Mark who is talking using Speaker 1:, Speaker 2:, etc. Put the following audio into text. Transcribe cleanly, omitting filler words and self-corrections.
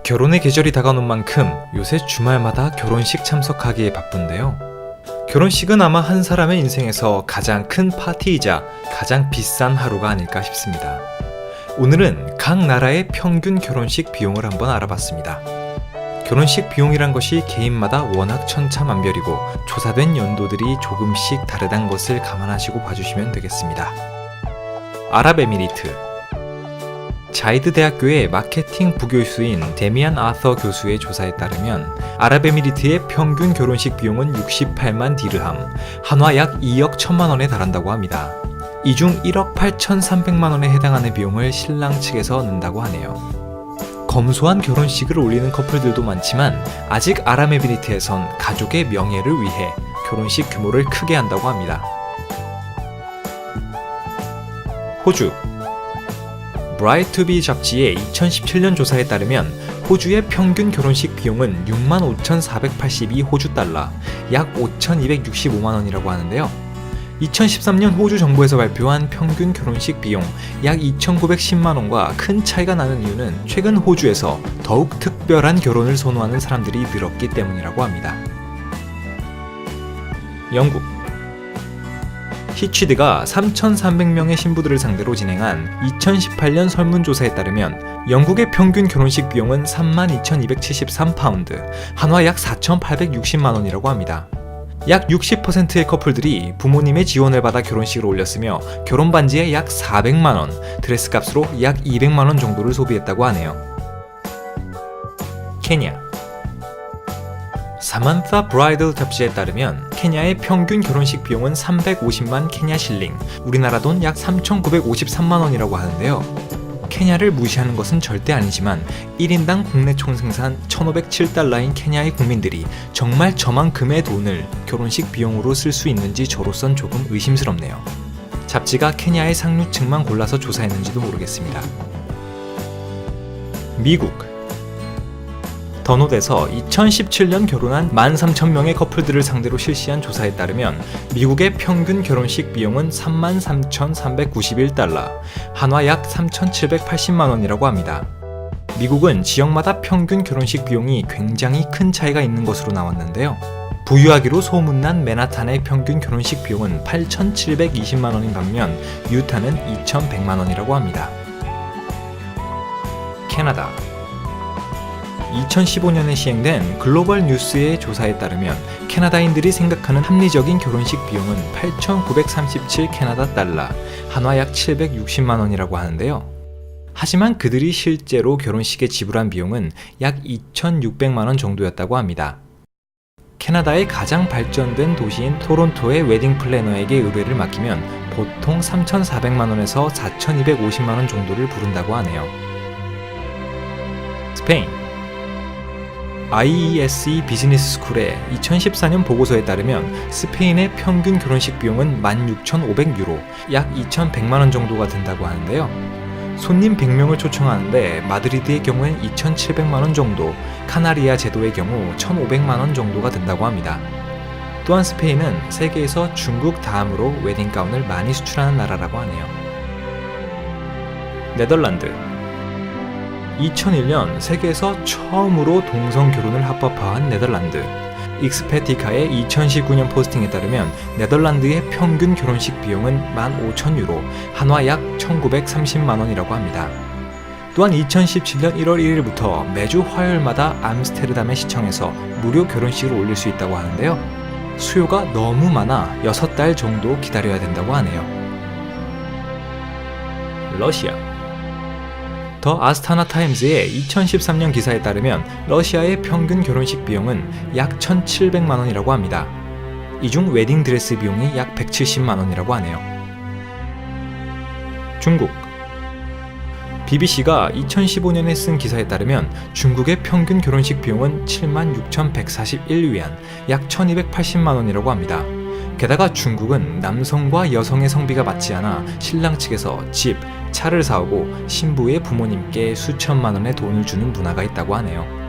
Speaker 1: 결혼의 계절이 다가오는 만큼 요새 주말마다 결혼식 참석하기에 바쁜데요. 결혼식은 아마 한 사람의 인생에서 가장 큰 파티이자 가장 비싼 하루가 아닐까 싶습니다. 오늘은 각 나라의 평균 결혼식 비용을 한번 알아봤습니다. 결혼식 비용이란 것이 개인마다 워낙 천차만별이고 조사된 연도들이 조금씩 다르다는 것을 감안하시고 봐주시면 되겠습니다. 아랍에미리트 자이드 대학교의 마케팅 부교수인 데미안 아서 교수의 조사에 따르면 아랍에미리트의 평균 결혼식 비용은 68만 디르함, 한화 약 2억 1천만 원에 달한다고 합니다. 이 중 1억 8,300만 원에 해당하는 비용을 신랑 측에서 낸다고 하네요. 검소한 결혼식을 올리는 커플들도 많지만 아직 아랍에미리트에선 가족의 명예를 위해 결혼식 규모를 크게 한다고 합니다. 호주 브라이투비 잡지의 2017년 조사에 따르면 호주의 평균 결혼식 비용은 65,482 호주 달러, 약 5,265만 원이라고 하는데요. 2013년 호주 정부에서 발표한 평균 결혼식 비용 약 2,910만 원과 큰 차이가 나는 이유는 최근 호주에서 더욱 특별한 결혼을 선호하는 사람들이 늘었기 때문이라고 합니다. 영국 히취드가 3,300명의 신부들을 상대로 진행한 2018년 설문조사에 따르면 영국의 평균 결혼식 비용은 32,273파운드, 한화 약 4,860만 원이라고 합니다. 약 60%의 커플들이 부모님의 지원을 받아 결혼식을 올렸으며 결혼 반지에 약 400만 원, 드레스 값으로 약 200만 원 정도를 소비했다고 하네요. 케냐 사만타 브라이덜 잡지에 따르면 케냐의 평균 결혼식 비용은 350만 케냐 실링, 우리나라 돈 약 3,953만 원이라고 하는데요. 케냐를 무시하는 것은 절대 아니지만 1인당 국내 총생산 1,507달러인 케냐의 국민들이 정말 저만큼의 돈을 결혼식 비용으로 쓸 수 있는지 저로선 조금 의심스럽네요. 잡지가 케냐의 상류층만 골라서 조사했는지도 모르겠습니다. 미국 더노드에서 2017년 결혼한 13,000명의 커플들을 상대로 실시한 조사에 따르면 미국의 평균 결혼식 비용은 33,391달러, 한화 약 3,780만 원이라고 합니다. 미국은 지역마다 평균 결혼식 비용이 굉장히 큰 차이가 있는 것으로 나왔는데요. 부유하기로 소문난 맨하탄의 평균 결혼식 비용은 8,720만 원인 반면 유타는 2,100만 원이라고 합니다. 캐나다 2015년에 시행된 글로벌 뉴스의 조사에 따르면 캐나다인들이 생각하는 합리적인 결혼식 비용은 8,937 캐나다 달러, 한화 약 760만 원이라고 하는데요. 하지만 그들이 실제로 결혼식에 지불한 비용은 약 2,600만 원 정도였다고 합니다. 캐나다의 가장 발전된 도시인 토론토의 웨딩 플래너에게 의뢰를 맡기면 보통 3,400만 원에서 4,250만 원 정도를 부른다고 하네요. 스페인 IESE 비즈니스 스쿨의 2014년 보고서에 따르면 스페인의 평균 결혼식 비용은 16,500유로, 약 2,100만 원 정도가 든다고 하는데요. 손님 100명을 초청하는데 마드리드의 경우엔 2,700만 원 정도, 카나리아 제도의 경우 1,500만 원 정도가 든다고 합니다. 또한 스페인은 세계에서 중국 다음으로 웨딩 가운을 많이 수출하는 나라라고 하네요. 네덜란드 2001년 세계에서 처음으로 동성 결혼을 합법화한 네덜란드. 익스페티카의 2019년 포스팅에 따르면 네덜란드의 평균 결혼식 비용은 15,000유로, 한화 약 1,930만 원이라고 합니다. 또한 2017년 1월 1일부터 매주 화요일마다 암스테르담의 시청에서 무료 결혼식을 올릴 수 있다고 하는데요. 수요가 너무 많아 6달 정도 기다려야 된다고 하네요. 러시아 더 아스타나 타임즈의 2013년 기사에 따르면 러시아의 평균 결혼식 비용은 약 1,700만 원이라고 합니다. 이 중 웨딩 드레스 비용이 약 170만 원이라고 하네요. 중국 BBC가 2015년에 쓴 기사에 따르면 중국의 평균 결혼식 비용은 76,141위안, 약 1,280만 원이라고 합니다. 게다가 중국은 남성과 여성의 성비가 맞지 않아 신랑 측에서 집, 차를 사오고 신부의 부모님께 수천만 원의 돈을 주는 문화가 있다고 하네요.